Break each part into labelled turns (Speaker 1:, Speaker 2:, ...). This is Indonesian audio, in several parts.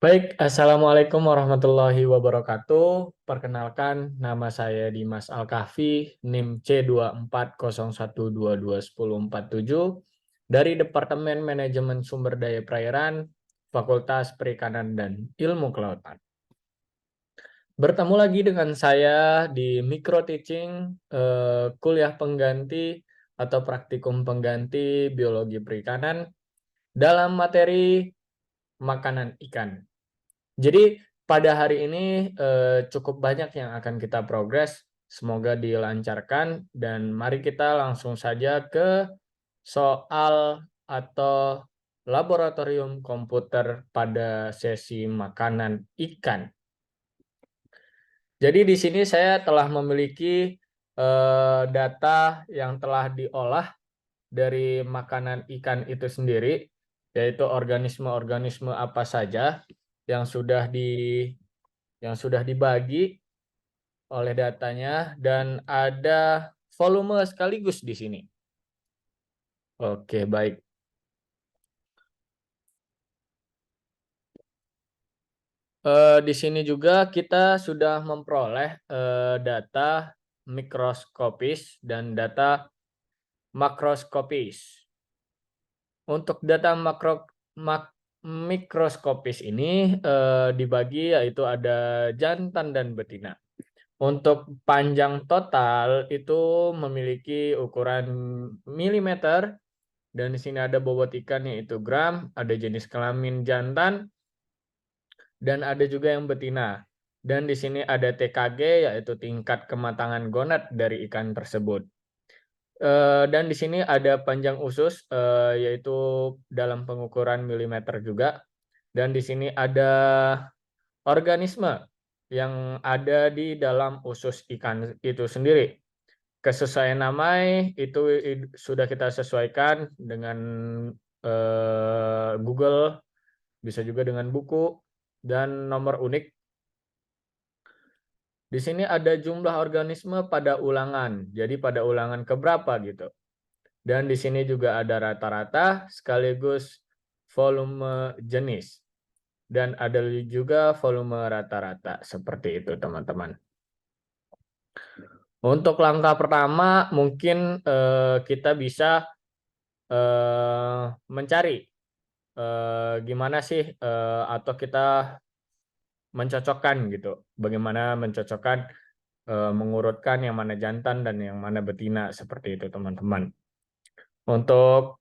Speaker 1: Baik, Assalamualaikum warahmatullahi wabarakatuh. Perkenalkan, nama saya Dimas Alkaffi, NIM C2401221047 dari Departemen Manajemen Sumber Daya Perairan, Fakultas Perikanan dan Ilmu Kelautan. Bertemu lagi dengan saya di micro teaching kuliah pengganti atau praktikum pengganti biologi perikanan dalam materi makanan ikan. Jadi pada hari ini cukup banyak yang akan kita progres, semoga dilancarkan dan mari kita langsung saja ke soal atau laboratorium komputer pada sesi makanan ikan. Jadi di sini saya telah memiliki data yang telah diolah dari makanan ikan itu sendiri, yaitu organisme-organisme apa saja yang sudah dibagi oleh datanya dan ada volume sekaligus di sini. Oke, baik. Di sini juga kita sudah memperoleh data mikroskopis dan data makroskopis. Untuk data mikroskopis ini dibagi yaitu ada jantan dan betina. Untuk panjang total itu memiliki ukuran milimeter dan di sini ada bobot ikan yaitu gram, ada jenis kelamin jantan dan ada juga yang betina. Dan di sini ada TKG yaitu tingkat kematangan gonad dari ikan tersebut. Dan di sini ada panjang usus yaitu dalam pengukuran milimeter juga. Dan di sini ada organisme yang ada di dalam usus ikan itu sendiri. Kesesuaian nama itu sudah kita sesuaikan dengan Google, bisa juga dengan buku, dan nomor unik. Di sini ada jumlah organisme pada ulangan, jadi pada ulangan keberapa gitu. Dan di sini juga ada rata-rata sekaligus volume jenis. Dan ada juga volume rata-rata, seperti itu teman-teman. Untuk langkah pertama mungkin kita bisa mencari gimana sih atau kita mencocokkan gitu. Bagaimana mencocokkan mengurutkan yang mana jantan dan yang mana betina seperti itu teman-teman. Untuk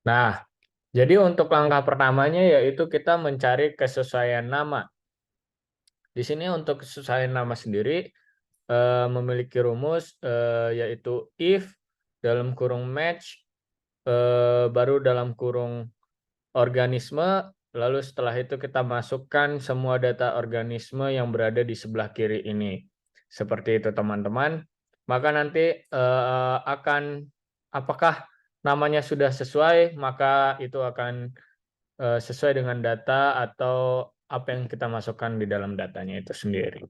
Speaker 1: Nah, jadi untuk langkah pertamanya yaitu kita mencari kesesuaian nama. Di sini untuk kesesuaian nama sendiri memiliki rumus yaitu if dalam kurung match baru dalam kurung organisme, lalu setelah itu kita masukkan semua data organisme yang berada di sebelah kiri ini. Seperti itu teman-teman. Maka nanti akan apakah namanya sudah sesuai, maka itu akan sesuai dengan data atau apa yang kita masukkan di dalam datanya itu sendiri.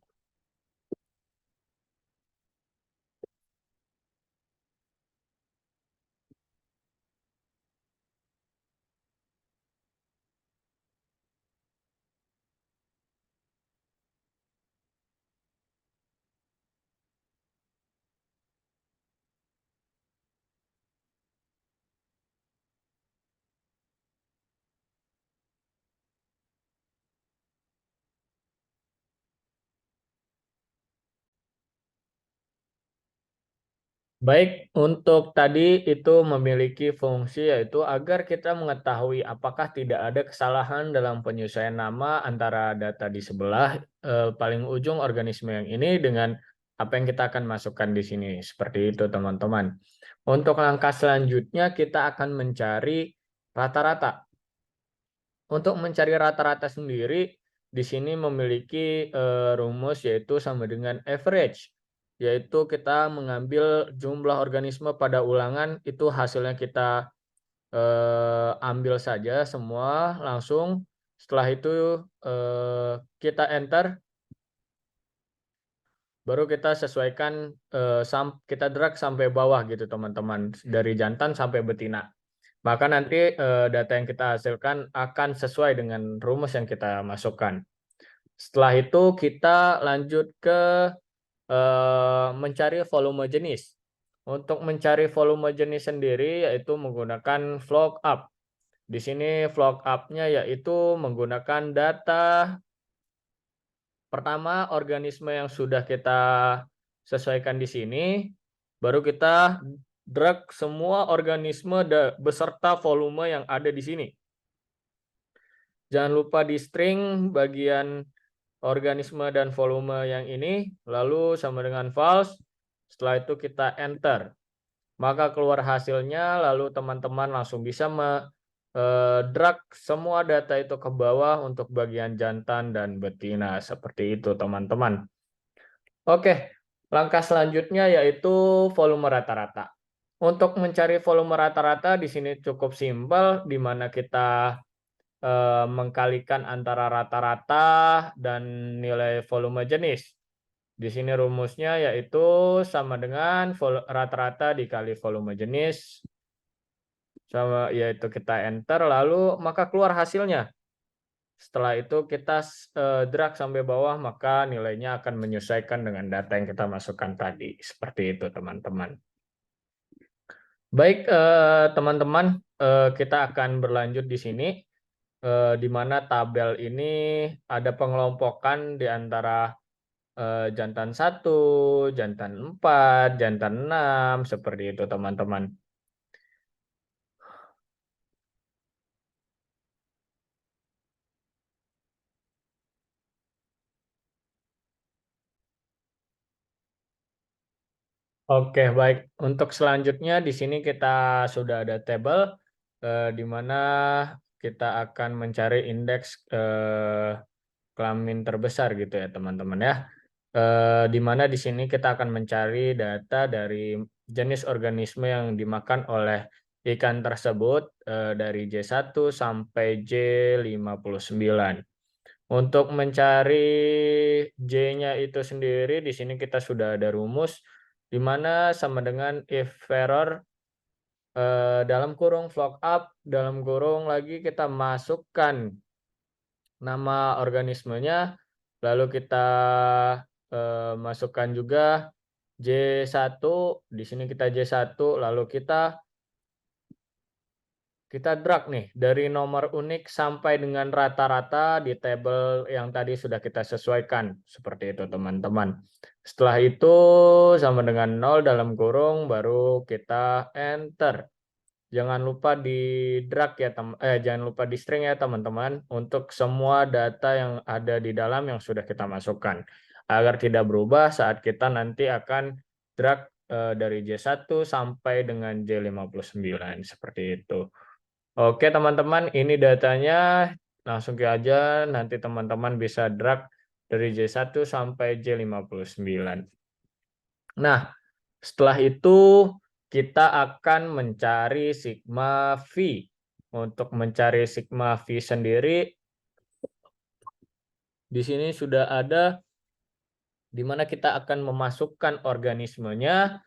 Speaker 1: Baik, untuk tadi itu memiliki fungsi yaitu agar kita mengetahui apakah tidak ada kesalahan dalam penyesuaian nama antara data di sebelah paling ujung organisme yang ini dengan apa yang kita akan masukkan di sini. Seperti itu, teman-teman. Untuk langkah selanjutnya kita akan mencari rata-rata. Untuk mencari rata-rata sendiri, di sini memiliki rumus yaitu sama dengan average, yaitu kita mengambil jumlah organisme pada ulangan itu hasilnya kita ambil saja semua langsung. Setelah itu kita enter, baru kita sesuaikan, kita drag sampai bawah gitu teman-teman, dari jantan sampai betina. Maka nanti data yang kita hasilkan akan sesuai dengan rumus yang kita masukkan. Setelah itu kita lanjut ke mencari volume jenis. Untuk mencari volume jenis sendiri yaitu menggunakan flock up. Di sini flock up-nya yaitu menggunakan data pertama organisme yang sudah kita sesuaikan di sini, baru kita drag semua organisme beserta volume yang ada di sini. Jangan lupa di string bagian organisme dan volume yang ini, lalu sama dengan false. Setelah itu kita enter. Maka keluar hasilnya, lalu teman-teman langsung bisa drag semua data itu ke bawah untuk bagian jantan dan betina. Seperti itu teman-teman. Oke, langkah selanjutnya yaitu volume rata-rata. Untuk mencari volume rata-rata di sini cukup simpel, di mana kita mengkalikan antara rata-rata dan nilai volume jenis. Di sini rumusnya yaitu sama dengan rata-rata dikali volume jenis, sama yaitu kita enter, lalu maka keluar hasilnya. Setelah itu kita drag sampai bawah, maka nilainya akan menyesuaikan dengan data yang kita masukkan tadi. Seperti itu teman-teman. Baik teman-teman, kita akan berlanjut di sini, di mana tabel ini ada pengelompokan di antara jantan 1, jantan 4, jantan 6, seperti itu teman-teman. Oke, baik. Untuk selanjutnya di sini kita sudah ada tabel di mana kita akan mencari indeks kelamin terbesar gitu ya teman-teman ya. Di mana di sini kita akan mencari data dari jenis organisme yang dimakan oleh ikan tersebut dari J1 sampai J59. Untuk mencari J-nya itu sendiri di sini kita sudah ada rumus di mana sama dengan if error dalam kurung flock up, dalam kurung lagi kita masukkan nama organismenya, lalu kita masukkan juga J1, di sini kita J1, lalu kita drag nih dari nomor unik sampai dengan rata-rata di tabel yang tadi sudah kita sesuaikan. Seperti itu teman-teman. Setelah itu sama dengan 0 dalam kurung baru kita enter. Jangan lupa di drag ya jangan lupa di string ya teman-teman untuk semua data yang ada di dalam yang sudah kita masukkan. Agar tidak berubah saat kita nanti akan drag dari J1 sampai dengan J59 seperti itu. Oke teman-teman, ini datanya, langsung aja nanti teman-teman bisa drag dari J1 sampai J59. Nah, setelah itu kita akan mencari sigma V. Untuk mencari sigma V sendiri, di sini sudah ada di mana kita akan memasukkan organismenya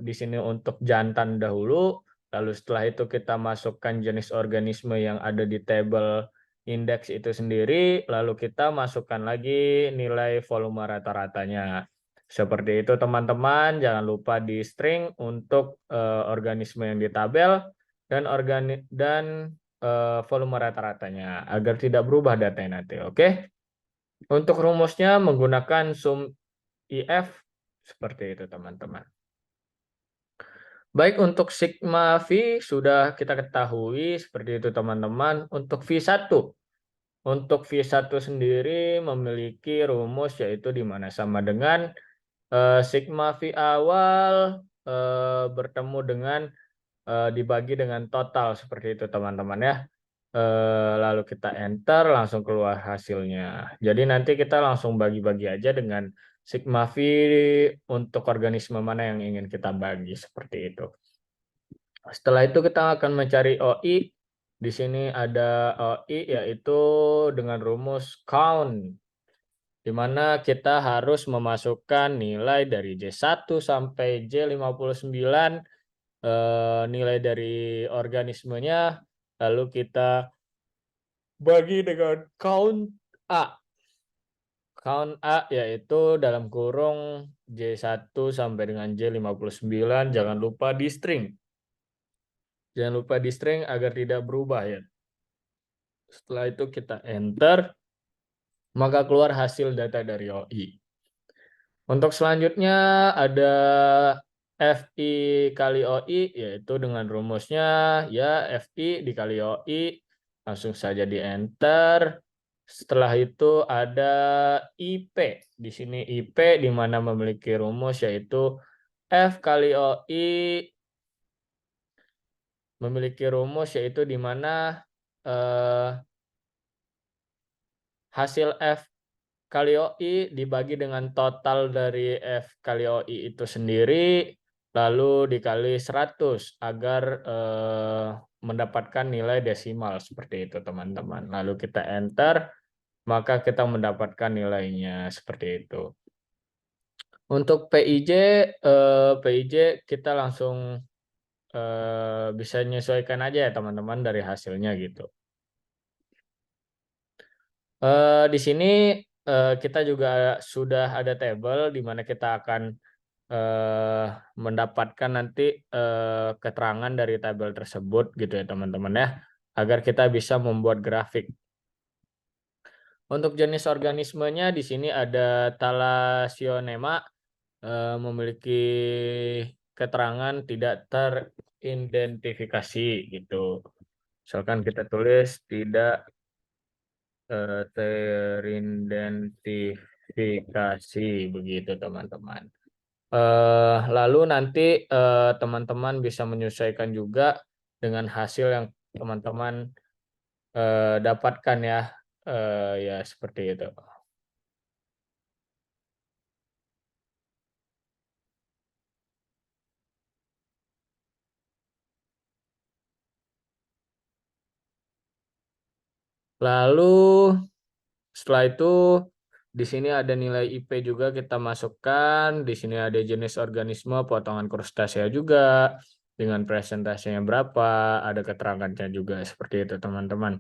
Speaker 1: di sini untuk jantan dahulu, lalu setelah itu kita masukkan jenis organisme yang ada di tabel indeks itu sendiri, lalu kita masukkan lagi nilai volume rata-ratanya. Seperti itu teman-teman, jangan lupa di string untuk organisme yang di tabel dan volume rata-ratanya agar tidak berubah datanya nanti. Oke. Untuk rumusnya menggunakan sum IF seperti itu teman-teman. Baik, untuk sigma V sudah kita ketahui seperti itu teman-teman. Untuk V1. Untuk V1 sendiri memiliki rumus yaitu di mana sama dengan sigma V awal bertemu dengan dibagi dengan total seperti itu teman-teman ya. lalu kita enter, langsung keluar hasilnya. Jadi nanti kita langsung bagi-bagi aja dengan sigma V untuk organisme mana yang ingin kita bagi, seperti itu. Setelah itu kita akan mencari OI. Di sini ada OI, yaitu dengan rumus count, di mana kita harus memasukkan nilai dari J1 sampai J59, nilai dari organismenya, lalu kita bagi dengan count A. Count A yaitu dalam kurung J1 sampai dengan J59, jangan lupa di string. Jangan lupa di string agar tidak berubah ya. Setelah itu kita enter, maka keluar hasil data dari OI. Untuk selanjutnya ada FI kali OI, yaitu dengan rumusnya ya FI dikali OI, langsung saja di enter. Setelah itu ada IP. Di sini IP di mana memiliki rumus yaitu F kali OI, memiliki rumus yaitu di mana hasil F kali OI dibagi dengan total dari F kali OI itu sendiri, lalu dikali 100 agar mendapatkan nilai desimal, seperti itu teman-teman. Lalu kita enter, maka kita mendapatkan nilainya seperti itu. Untuk PIJ kita langsung bisa menyesuaikan aja ya teman-teman dari hasilnya gitu. Di sini kita juga sudah ada tabel di mana kita akan mendapatkan nanti keterangan dari tabel tersebut gitu ya teman-teman ya, agar kita bisa membuat grafik. Untuk jenis organismenya di sini ada Thalassionema, memiliki keterangan tidak teridentifikasi gitu. Misalkan kita tulis tidak teridentifikasi begitu teman-teman. Lalu nanti teman-teman bisa menyesuaikan juga dengan hasil yang teman-teman dapatkan ya, ya seperti itu. Lalu setelah itu di sini ada nilai IP juga kita masukkan, di sini ada jenis organisme, potongan krustasea juga, dengan presentasinya berapa, ada keterangannya juga, seperti itu teman-teman.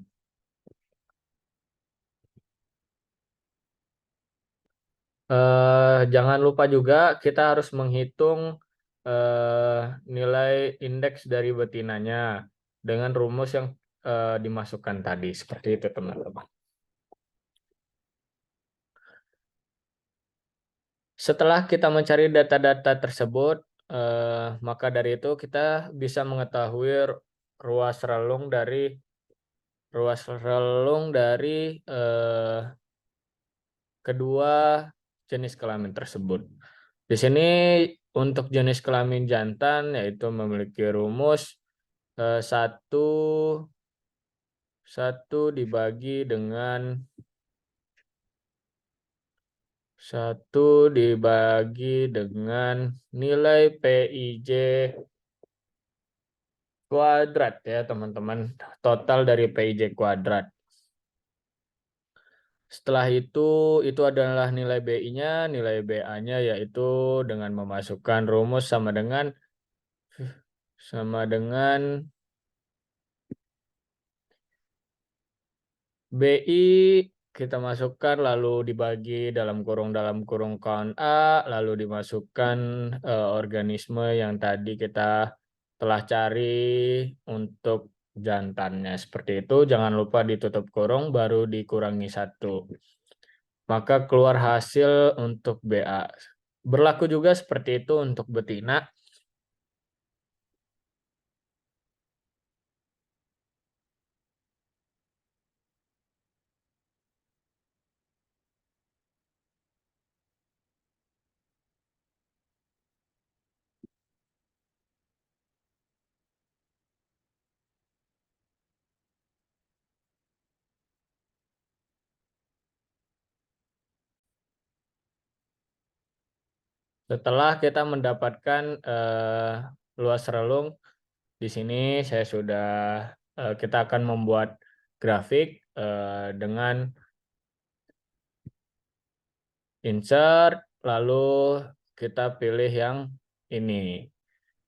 Speaker 1: Jangan lupa juga kita harus menghitung nilai indeks dari betinanya dengan rumus yang dimasukkan tadi, seperti itu teman-teman. Setelah kita mencari data-data tersebut, maka dari itu kita bisa mengetahui ruas relung dari kedua jenis kelamin tersebut. Di sini untuk jenis kelamin jantan yaitu memiliki rumus satu dibagi dengan 1 dibagi dengan nilai PIJ kuadrat ya teman-teman, total dari PIJ kuadrat. Setelah itu adalah nilai BI-nya, nilai BA-nya yaitu dengan memasukkan rumus sama dengan BI, kita masukkan lalu dibagi dalam kurung count A, lalu dimasukkan organisme yang tadi kita telah cari untuk jantannya, seperti itu. Jangan lupa ditutup kurung baru dikurangi 1, maka keluar hasil untuk BA. Berlaku juga seperti itu untuk betina. Setelah kita mendapatkan luas relung, di sini saya sudah kita akan membuat grafik dengan insert, lalu kita pilih yang ini.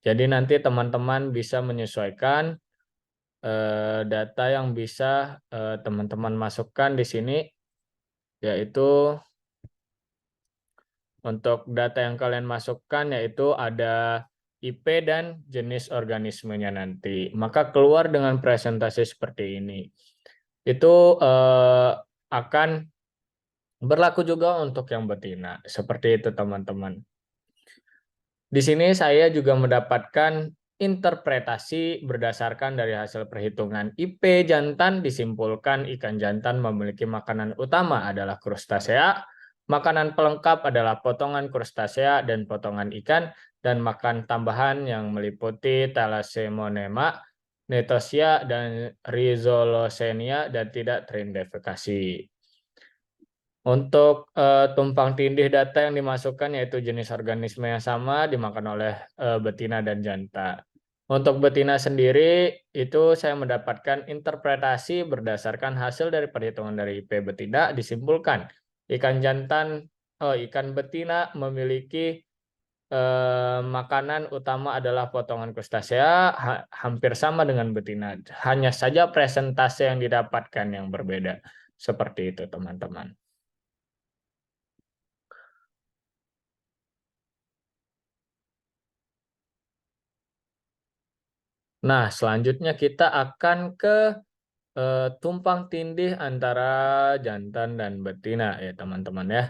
Speaker 1: Jadi nanti teman-teman bisa menyesuaikan data yang bisa teman-teman masukkan di sini, yaitu untuk data yang kalian masukkan yaitu ada IP dan jenis organismenya nanti. Maka keluar dengan presentasi seperti ini. Itu akan berlaku juga untuk yang betina. Seperti itu teman-teman. Di sini saya juga mendapatkan interpretasi berdasarkan dari hasil perhitungan IP jantan disimpulkan ikan jantan memiliki makanan utama adalah krustasea, makanan pelengkap adalah potongan krustasea dan potongan ikan, dan makan tambahan yang meliputi thalassemonema, netosia, dan rhizolocenia dan tidak teridentifikasi. Untuk tumpang tindih data yang dimasukkan yaitu jenis organisme yang sama dimakan oleh betina dan jantan. Untuk betina sendiri itu saya mendapatkan interpretasi berdasarkan hasil dari perhitungan dari IP betina disimpulkan ikan betina memiliki makanan utama adalah potongan krustasea hampir sama dengan betina. Hanya saja presentase yang didapatkan yang berbeda. Seperti itu teman-teman. Nah, selanjutnya kita akan ke tumpang tindih antara jantan dan betina ya teman-teman ya.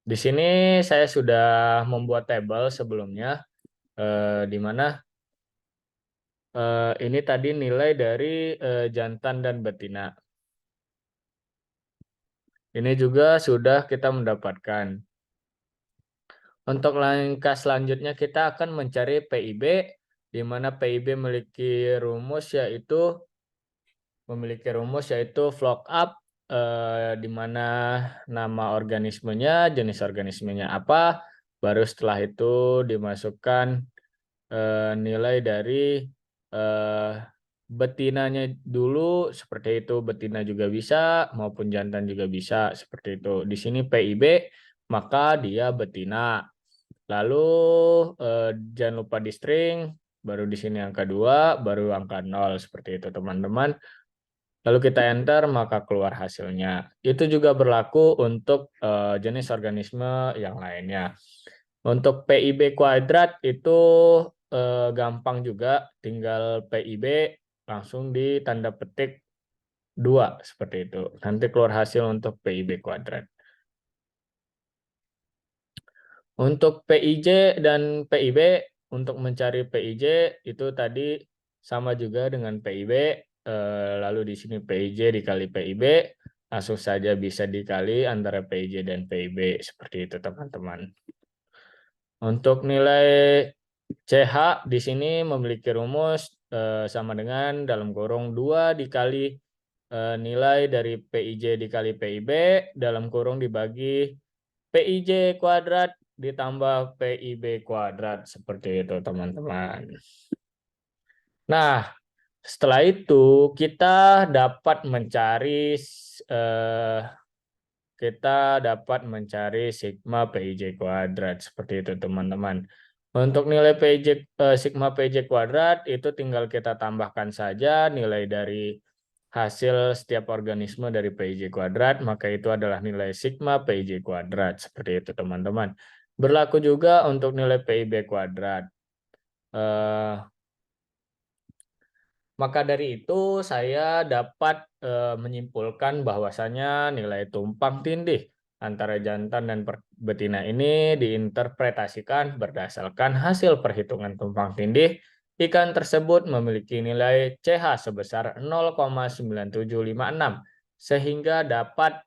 Speaker 1: Di sini saya sudah membuat tabel sebelumnya, di mana ini tadi nilai dari jantan dan betina. Ini juga sudah kita mendapatkan. Untuk langkah selanjutnya kita akan mencari PIB, di mana PIB memiliki rumus yaitu flock up, di mana nama organismenya, jenis organismenya apa, baru setelah itu dimasukkan nilai dari eh, betinanya dulu, seperti itu. Betina juga bisa maupun jantan juga bisa seperti itu. Di sini PIB maka dia betina. Lalu jangan lupa di string, baru di sini angka 2, baru angka 0 seperti itu teman-teman. Lalu kita enter maka keluar hasilnya. Itu juga berlaku untuk jenis organisme yang lainnya. Untuk PIB kuadrat itu gampang juga, tinggal PIB langsung ditanda petik 2 seperti itu. Nanti keluar hasil untuk PIB kuadrat. Untuk PIJ dan PIB, untuk mencari PIJ itu tadi sama juga dengan PIB, lalu di sini PIJ dikali PIB, langsung saja bisa dikali antara PIJ dan PIB, seperti itu teman-teman. Untuk nilai CH di sini memiliki rumus sama dengan dalam kurung 2 dikali nilai dari PIJ dikali PIB, dalam kurung dibagi PIJ kuadrat ditambah PIB kuadrat, seperti itu teman-teman. Nah, setelah itu kita dapat mencari sigma PIJ kuadrat, seperti itu teman-teman. Untuk nilai sigma PIJ kuadrat itu tinggal kita tambahkan saja nilai dari hasil setiap organisme dari PIJ kuadrat, maka itu adalah nilai sigma PIJ kuadrat, seperti itu teman-teman. Berlaku juga untuk nilai PIB kuadrat. Maka dari itu saya dapat menyimpulkan bahwasanya nilai tumpang tindih antara jantan dan betina ini diinterpretasikan berdasarkan hasil perhitungan tumpang tindih. Ikan tersebut memiliki nilai CH sebesar 0,9756 sehingga dapat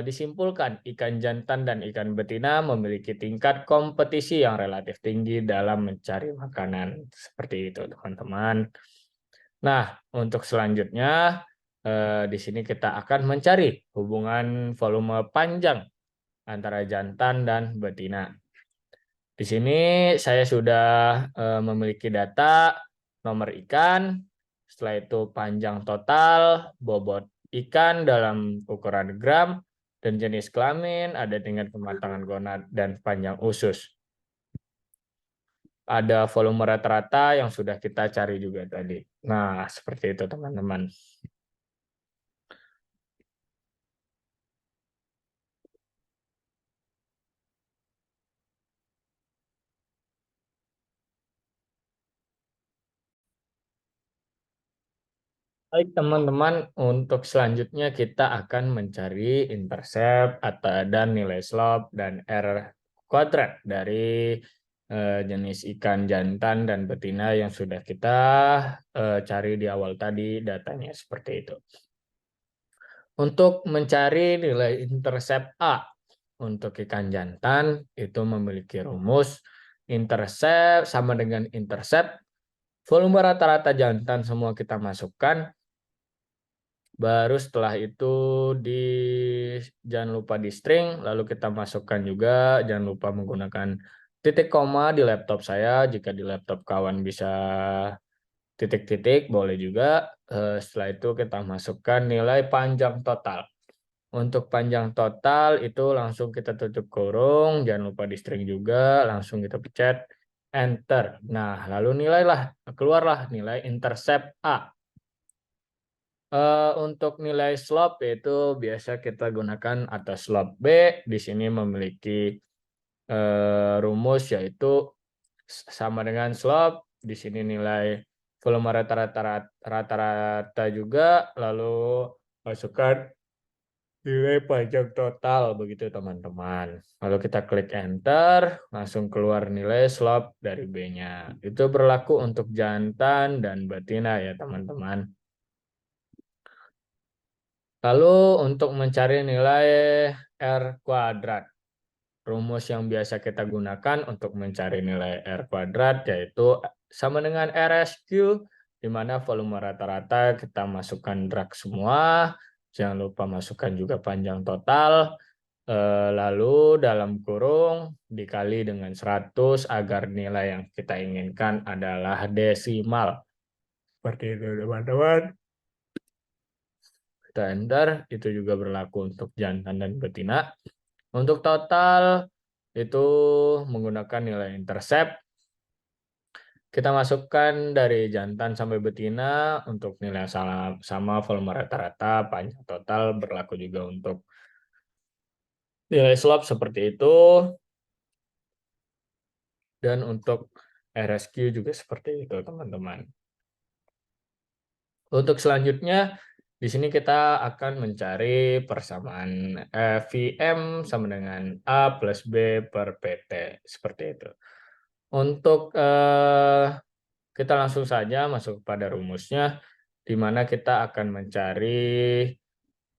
Speaker 1: disimpulkan ikan jantan dan ikan betina memiliki tingkat kompetisi yang relatif tinggi dalam mencari makanan. Seperti itu teman-teman. Nah, untuk selanjutnya di sini kita akan mencari hubungan volume panjang antara jantan dan betina. Di sini saya sudah memiliki data nomor ikan, setelah itu panjang total, bobot ikan dalam ukuran gram, dan jenis kelamin, ada tingkat kematangan gonad, dan panjang usus. Ada volume rata-rata yang sudah kita cari juga tadi. Nah, seperti itu teman-teman. Baik teman-teman, untuk selanjutnya kita akan mencari intercept atau dan nilai slope dan R kuadrat dari jenis ikan jantan dan betina yang sudah kita cari di awal tadi, datanya seperti itu. Untuk mencari nilai intercept A untuk ikan jantan itu memiliki rumus intercept sama dengan intercept volume rata-rata jantan semua kita masukkan. Baru setelah itu jangan lupa di string, lalu kita masukkan juga, jangan lupa menggunakan titik koma di laptop saya, jika di laptop kawan bisa titik-titik, boleh juga. Setelah itu kita masukkan nilai panjang total. Untuk panjang total itu langsung kita tutup kurung, jangan lupa di string juga, langsung kita pencet enter. Nah, lalu keluarlah nilai intercept A. Untuk nilai slope itu biasa kita gunakan atas slope B. Di sini memiliki rumus yaitu sama dengan slope. Di sini nilai volume rata-rata juga, lalu masukkan nilai panjang total begitu teman-teman. Lalu kita klik enter, langsung keluar nilai slope dari B-nya. Itu berlaku untuk jantan dan betina ya teman-teman. Lalu untuk mencari nilai R kuadrat, rumus yang biasa kita gunakan untuk mencari nilai R kuadrat yaitu sama dengan RSQ, di mana volume rata-rata kita masukkan drag semua, jangan lupa masukkan juga panjang total, lalu dalam kurung dikali dengan 100 agar nilai yang kita inginkan adalah desimal. Seperti itu teman-teman. Kita enter, itu juga berlaku untuk jantan dan betina. Untuk total itu menggunakan nilai intercept. Kita masukkan dari jantan sampai betina untuk nilai sama volume rata-rata, panjang total, berlaku juga untuk nilai slope seperti itu. Dan untuk RSQ juga seperti itu teman-teman. Untuk selanjutnya, di sini kita akan mencari persamaan VM sama dengan A plus B per PT, seperti itu. Untuk kita langsung saja masuk pada rumusnya, di mana kita akan mencari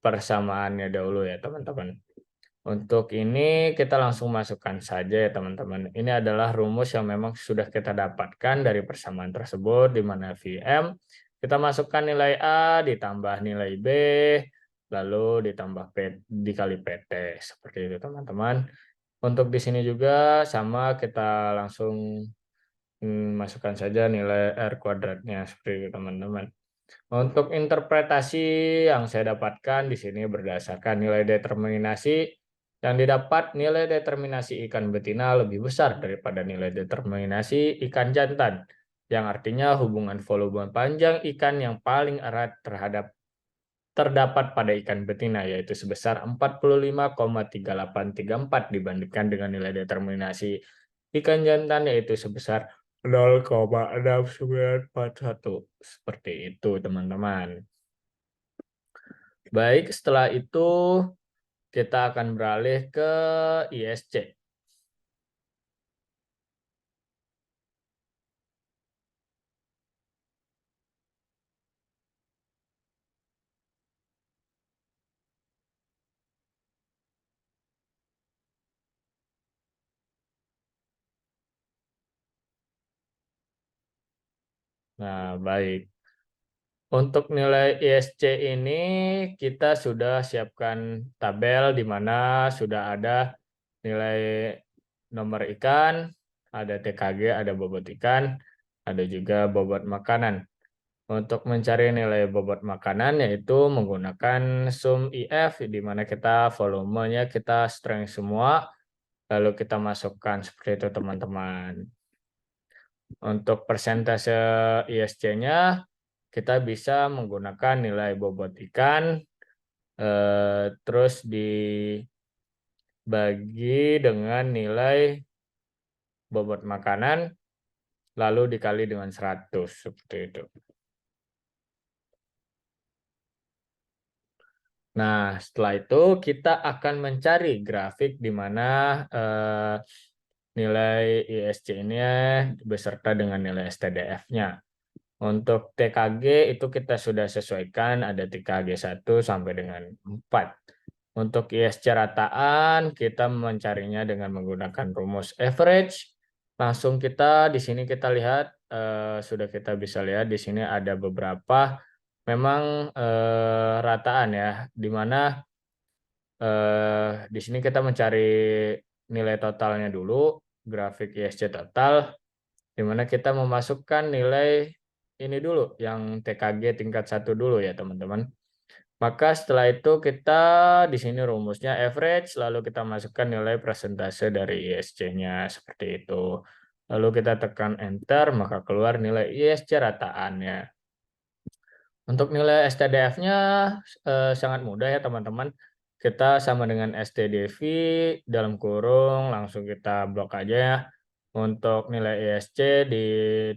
Speaker 1: persamaannya dahulu ya teman-teman. Untuk ini kita langsung masukkan saja ya teman-teman. Ini adalah rumus yang memang sudah kita dapatkan dari persamaan tersebut, di mana VM kita masukkan nilai A ditambah nilai B, lalu ditambah P dikali PT. Seperti itu teman-teman. Untuk di sini juga sama, kita langsung masukkan saja nilai R kuadratnya seperti itu teman-teman. Untuk interpretasi yang saya dapatkan di sini berdasarkan nilai determinasi yang didapat, nilai determinasi ikan betina lebih besar daripada nilai determinasi ikan jantan, yang artinya hubungan volume panjang ikan yang paling erat terdapat pada ikan betina, yaitu sebesar 45,3834 dibandingkan dengan nilai determinasi ikan jantan, yaitu sebesar 0,6941. Seperti itu teman-teman. Baik, setelah itu kita akan beralih ke ISC. Nah, baik. Untuk nilai ISC ini kita sudah siapkan tabel di mana sudah ada nilai nomor ikan, ada TKG, ada bobot ikan, ada juga bobot makanan. Untuk mencari nilai bobot makanan yaitu menggunakan sum IF, di mana kita volumenya kita strength semua, lalu kita masukkan seperti itu teman-teman. Untuk persentase ISC-nya kita bisa menggunakan nilai bobot ikan, terus dibagi dengan nilai bobot makanan, lalu dikali dengan 100, seperti itu. Nah, setelah itu kita akan mencari grafik di mana nilai ISC ini beserta dengan nilai STDF-nya. Untuk TKG itu kita sudah sesuaikan, ada TKG 1 sampai dengan 4. Untuk ISC rataan kita mencarinya dengan menggunakan rumus average. Langsung kita di sini kita lihat, sudah kita bisa lihat di sini ada beberapa memang rataan ya, di mana di sini kita mencari nilai totalnya dulu, grafik ISC total, di mana kita memasukkan nilai ini dulu, yang TKG tingkat 1 dulu ya teman-teman. Maka setelah itu kita di sini rumusnya average, lalu kita masukkan nilai persentase dari ISC-nya seperti itu. Lalu kita tekan enter, maka keluar nilai ISC rataannya. Untuk nilai STDF-nya sangat mudah ya teman-teman. Kita sama dengan STDV dalam kurung, langsung kita blok aja ya. Untuk nilai ISC di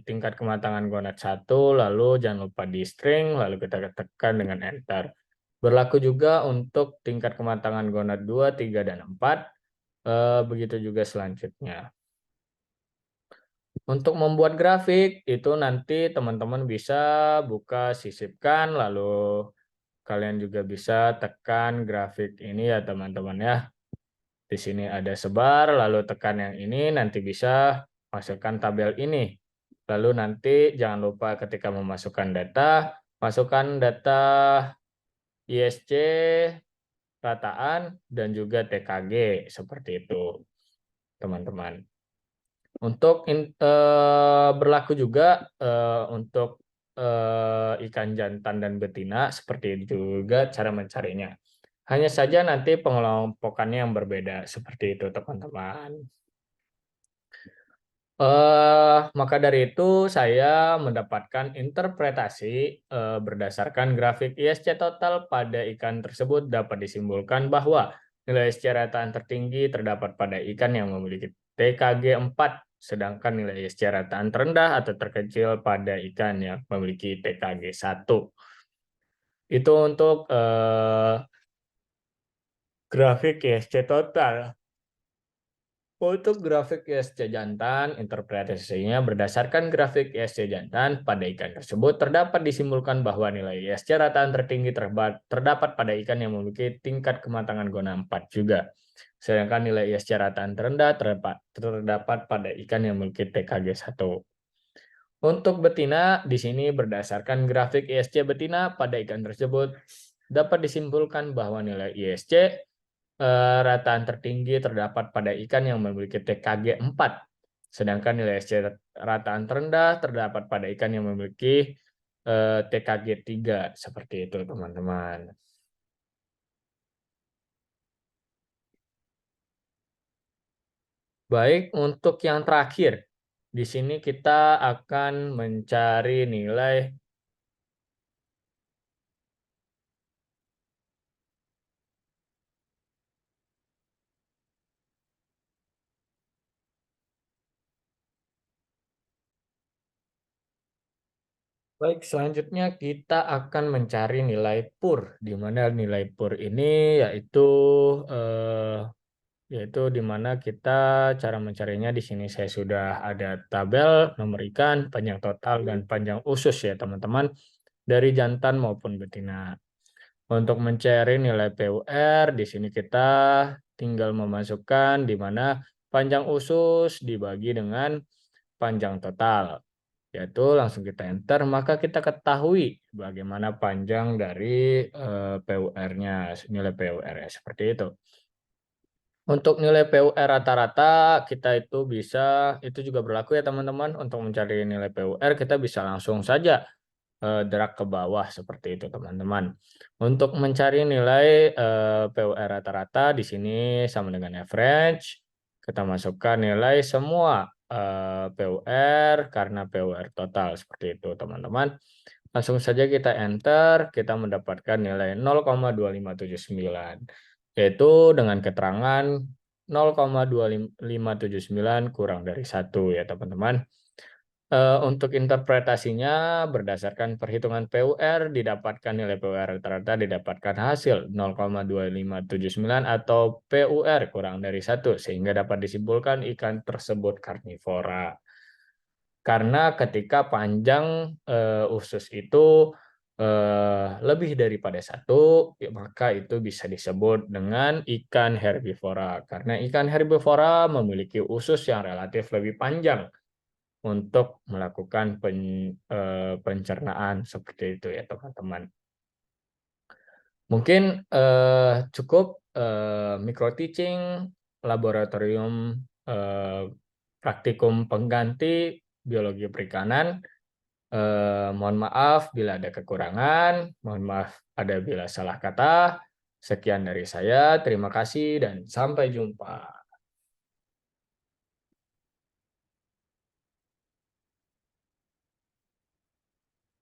Speaker 1: tingkat kematangan gonad 1, lalu jangan lupa di string, lalu kita tekan dengan enter. Berlaku juga untuk tingkat kematangan gonad 2, 3, dan 4. Begitu juga selanjutnya. Untuk membuat grafik itu nanti teman-teman bisa buka sisipkan, lalu kalian juga bisa tekan grafik ini ya teman-teman ya. Di sini ada sebar, lalu tekan yang ini, nanti bisa masukkan tabel ini. Lalu nanti jangan lupa ketika memasukkan data, masukkan data ISC, rataan, dan juga TKG, seperti itu teman-teman. Untuk berlaku juga untuk ikan jantan dan betina, seperti itu juga cara mencarinya. Hanya saja nanti pengelompokannya yang berbeda, seperti itu teman-teman. Maka dari itu saya mendapatkan interpretasi berdasarkan grafik ISC total pada ikan tersebut dapat disimpulkan bahwa nilai ISC rataan tertinggi terdapat pada ikan yang memiliki TKG 4, sedangkan nilai ISC rataan terendah atau terkecil pada ikan yang memiliki TKG 1. Itu untuk grafik ISC total. Untuk grafik ISC jantan, interpretasinya berdasarkan grafik ISC jantan pada ikan tersebut terdapat disimpulkan bahwa nilai ISC rataan tertinggi terdapat pada ikan yang memiliki tingkat kematangan gona 4 juga. Sedangkan nilai ISC rataan terendah terdapat pada ikan yang memiliki TKG 1. Untuk betina, di sini berdasarkan grafik ISC betina pada ikan tersebut dapat disimpulkan bahwa nilai ISC rataan tertinggi terdapat pada ikan yang memiliki TKG 4, sedangkan nilai SC rataan terendah terdapat pada ikan yang memiliki TKG 3, seperti itu teman-teman. Baik, untuk yang terakhir, di sini kita akan mencari nilai. Baik, selanjutnya kita akan mencari nilai PUR, di mana nilai PUR ini yaitu di mana kita cara mencarinya di sini saya sudah ada tabel nomor ikan, panjang total, dan panjang usus ya teman-teman, dari jantan maupun betina. Untuk mencari nilai PUR, di sini kita tinggal memasukkan di mana panjang usus dibagi dengan panjang total. Yaitu langsung kita enter, maka kita ketahui bagaimana panjang dari PUR-nya, nilai PUR-nya seperti itu. Untuk nilai PUR rata-rata kita itu bisa, itu juga berlaku ya teman-teman, untuk mencari nilai PUR kita bisa langsung saja drag ke bawah seperti itu teman-teman. Untuk mencari nilai PUR rata-rata di sini sama dengan average, kita masukkan nilai semua PUR karena PUR total seperti itu teman-teman. Langsung saja kita enter, kita mendapatkan nilai 0,2579, yaitu dengan keterangan 0,2579 kurang dari 1 ya teman-teman. Untuk interpretasinya berdasarkan perhitungan PUR didapatkan nilai PUR rata-rata didapatkan hasil 0,2579 atau PUR kurang dari 1 sehingga dapat disimpulkan ikan tersebut karnivora. Karena ketika panjang usus itu lebih daripada 1, ya maka itu bisa disebut dengan ikan herbivora. Karena ikan herbivora memiliki usus yang relatif lebih panjang untuk melakukan pencernaan seperti itu ya teman-teman. Mungkin cukup micro teaching laboratorium praktikum pengganti biologi perikanan. Mohon maaf bila ada kekurangan, mohon maaf ada bila salah kata. Sekian dari saya, terima kasih dan sampai jumpa.